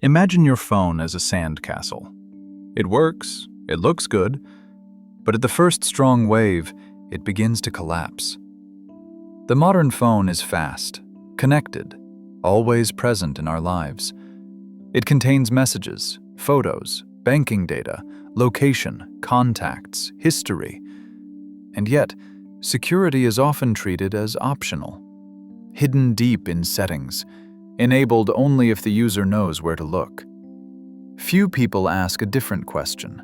Imagine your phone as a sandcastle. It works, it looks good, but at the first strong wave, it begins to collapse. The modern phone is fast, connected, always present in our lives. It contains messages, photos, banking data, location, contacts, history. And yet, security is often treated as optional, hidden deep in settings, enabled only if the user knows where to look. Few people ask a different question.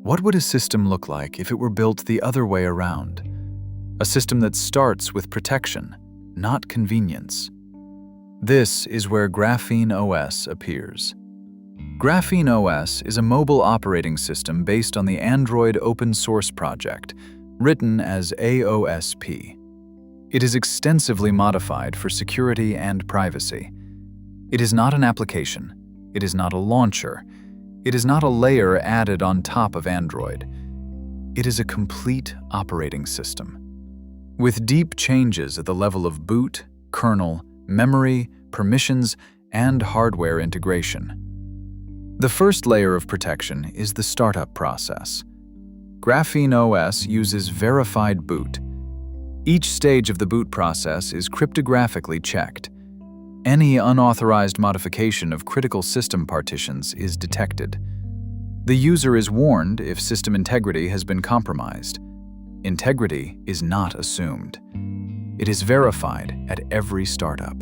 What would a system look like if it were built the other way around? A system that starts with protection, not convenience. This is where GrapheneOS appears. GrapheneOS is a mobile operating system based on the Android open source project, written as AOSP. It is extensively modified for security and privacy. It is not an application. It is not a launcher. It is not a layer added on top of Android. It is a complete operating system, with deep changes at the level of boot, kernel, memory, permissions, and hardware integration. The first layer of protection is the startup process. GrapheneOS uses verified boot. Each stage of the boot process is cryptographically checked. Any unauthorized modification of critical system partitions is detected. The user is warned if system integrity has been compromised. Integrity is not assumed. It is verified at every startup.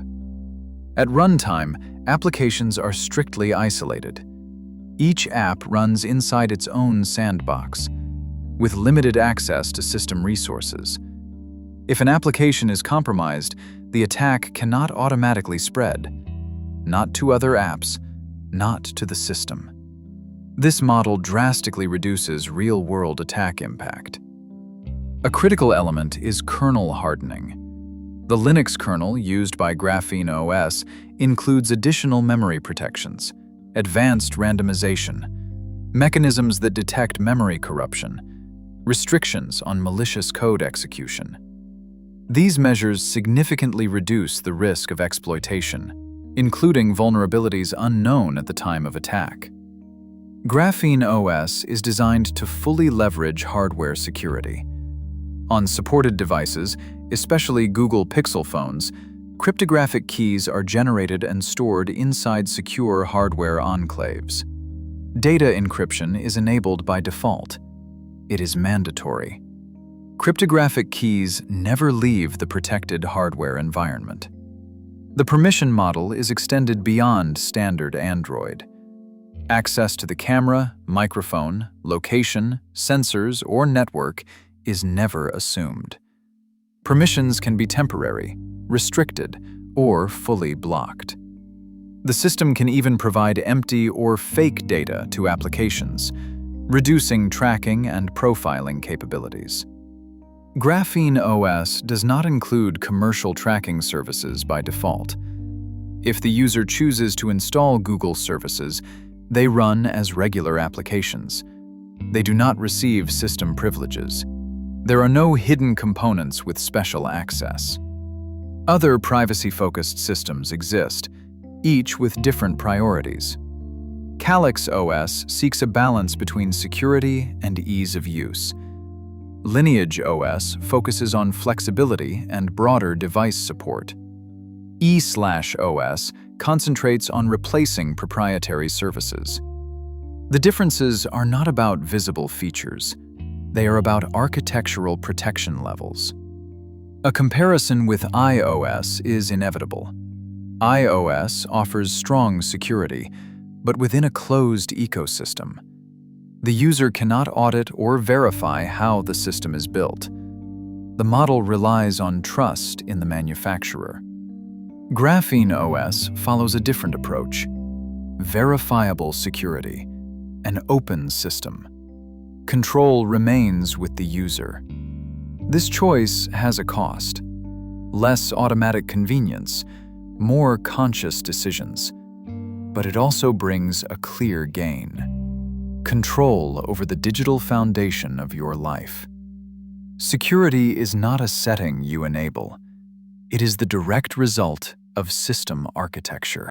At runtime, applications are strictly isolated. Each app runs inside its own sandbox, with limited access to system resources. If an application is compromised, the attack cannot automatically spread, not to other apps, not to the system. This model drastically reduces real-world attack impact. A critical element is kernel hardening. The Linux kernel used by GrapheneOS includes additional memory protections, advanced randomization, mechanisms that detect memory corruption, restrictions on malicious code execution. These measures significantly reduce the risk of exploitation, including vulnerabilities unknown at the time of attack. GrapheneOS is designed to fully leverage hardware security. On supported devices, especially Google Pixel phones, cryptographic keys are generated and stored inside secure hardware enclaves. Data encryption is enabled by default. It is mandatory. Cryptographic keys never leave the protected hardware environment. The permission model is extended beyond standard Android. Access to the camera, microphone, location, sensors, or network is never assumed. Permissions can be temporary, restricted, or fully blocked. The system can even provide empty or fake data to applications, reducing tracking and profiling capabilities. GrapheneOS does not include commercial tracking services by default. If the user chooses to install Google services, they run as regular applications. They do not receive system privileges. There are no hidden components with special access. Other privacy-focused systems exist, each with different priorities. Calyx OS seeks a balance between security and ease of use. Lineage OS focuses on flexibility and broader device support. E/OS concentrates on replacing proprietary services. The differences are not about visible features. They are about architectural protection levels. A comparison with iOS is inevitable. iOS offers strong security, but within a closed ecosystem. The user cannot audit or verify how the system is built. The model relies on trust in the manufacturer. GrapheneOS follows a different approach: verifiable security, an open system. Control remains with the user. This choice has a cost: less automatic convenience, more conscious decisions. But it also brings a clear gain: control over the digital foundation of your life. Security is not a setting you enable. It is the direct result of system architecture.